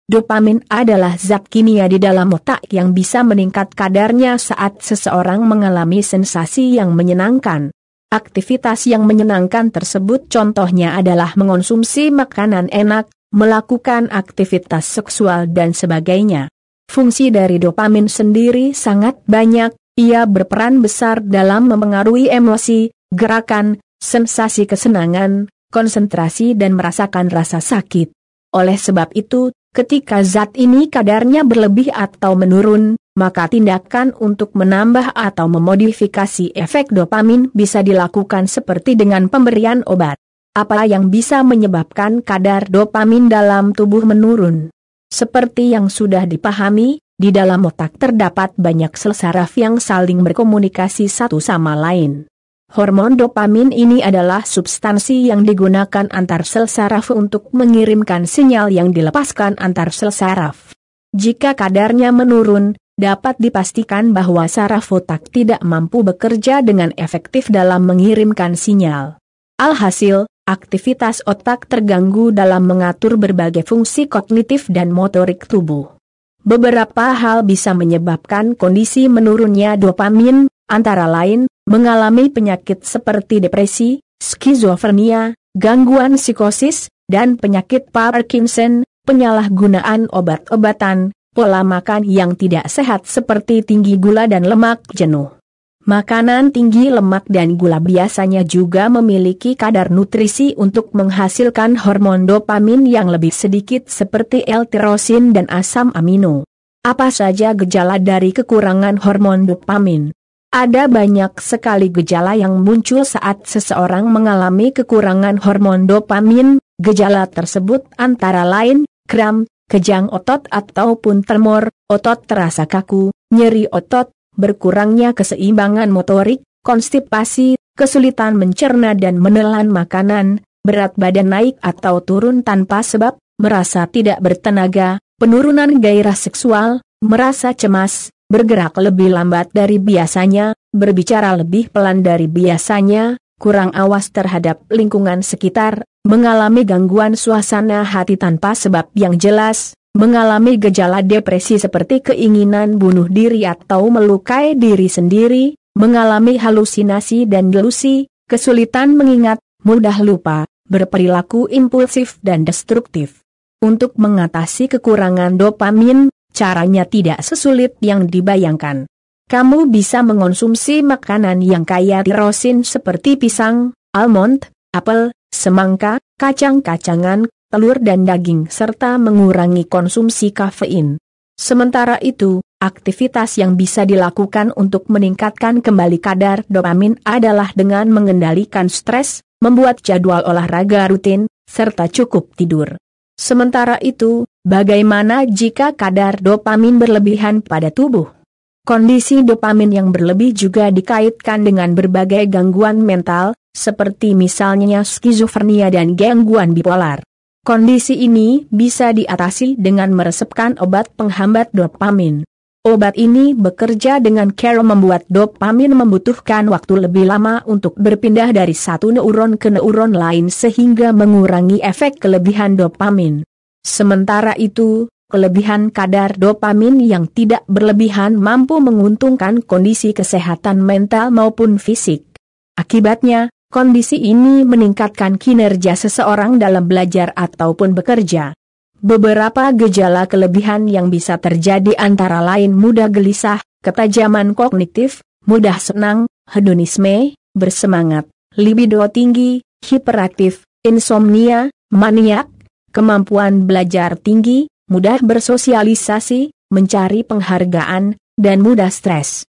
Dopamin adalah zat kimia di dalam otak yang bisa meningkat kadarnya saat seseorang mengalami sensasi yang menyenangkan. Aktivitas yang menyenangkan tersebut contohnya adalah mengonsumsi makanan enak, melakukan aktivitas seksual dan sebagainya. Fungsi dari dopamin sendiri sangat banyak, ia berperan besar dalam memengaruhi emosi, gerakan, sensasi kesenangan, konsentrasi dan merasakan rasa sakit. Oleh sebab itu, ketika zat ini kadarnya berlebih atau menurun, maka tindakan untuk menambah atau memodifikasi efek dopamin bisa dilakukan seperti dengan pemberian obat. Apa yang bisa menyebabkan kadar dopamin dalam tubuh menurun? Seperti yang sudah dipahami, di dalam otak terdapat banyak sel saraf yang saling berkomunikasi satu sama lain. Hormon dopamin ini adalah substansi yang digunakan antar sel saraf untuk mengirimkan sinyal yang dilepaskan antar sel saraf. Jika kadarnya menurun, dapat dipastikan bahwa saraf otak tidak mampu bekerja dengan efektif dalam mengirimkan sinyal. Alhasil, aktivitas otak terganggu dalam mengatur berbagai fungsi kognitif dan motorik tubuh. Beberapa hal bisa menyebabkan kondisi menurunnya dopamin, antara lain, mengalami penyakit seperti depresi, skizofrenia, gangguan psikosis, dan penyakit Parkinson, penyalahgunaan obat-obatan, pola makan yang tidak sehat seperti tinggi gula dan lemak jenuh. Makanan tinggi lemak dan gula biasanya juga memiliki kadar nutrisi untuk menghasilkan hormon dopamin yang lebih sedikit seperti L-tirosin dan asam amino. Apa saja gejala dari kekurangan hormon dopamin? Ada banyak sekali gejala yang muncul saat seseorang mengalami kekurangan hormon dopamin. Gejala tersebut antara lain, kram, kejang otot ataupun tremor, otot terasa kaku, nyeri otot, berkurangnya keseimbangan motorik, konstipasi, kesulitan mencerna dan menelan makanan, berat badan naik atau turun tanpa sebab, merasa tidak bertenaga, penurunan gairah seksual, merasa cemas, bergerak lebih lambat dari biasanya, berbicara lebih pelan dari biasanya, kurang awas terhadap lingkungan sekitar, mengalami gangguan suasana hati tanpa sebab yang jelas, mengalami gejala depresi seperti keinginan bunuh diri atau melukai diri sendiri, mengalami halusinasi dan delusi, kesulitan mengingat, mudah lupa, berperilaku impulsif dan destruktif. Untuk mengatasi kekurangan dopamin, caranya tidak sesulit yang dibayangkan. Kamu bisa mengonsumsi makanan yang kaya tirosin seperti pisang, almond, apel, semangka, kacang-kacangan, telur dan daging serta mengurangi konsumsi kafein. Sementara itu, aktivitas yang bisa dilakukan untuk meningkatkan kembali kadar dopamin adalah dengan mengendalikan stres, membuat jadwal olahraga rutin, serta cukup tidur. Sementara itu, bagaimana jika kadar dopamin berlebihan pada tubuh? Kondisi dopamin yang berlebih juga dikaitkan dengan berbagai gangguan mental, seperti misalnya skizofrenia dan gangguan bipolar. Kondisi ini bisa diatasi dengan meresepkan obat penghambat dopamin. Obat ini bekerja dengan cara membuat dopamin membutuhkan waktu lebih lama untuk berpindah dari satu neuron ke neuron lain sehingga mengurangi efek kelebihan dopamin. Sementara itu, kelebihan kadar dopamin yang tidak berlebihan mampu menguntungkan kondisi kesehatan mental maupun fisik. Akibatnya, kondisi ini meningkatkan kinerja seseorang dalam belajar ataupun bekerja. Beberapa gejala kelebihan yang bisa terjadi antara lain mudah gelisah, ketajaman kognitif, mudah senang, hedonisme, bersemangat, libido tinggi, hiperaktif, insomnia, maniak, kemampuan belajar tinggi, mudah bersosialisasi, mencari penghargaan, dan mudah stres.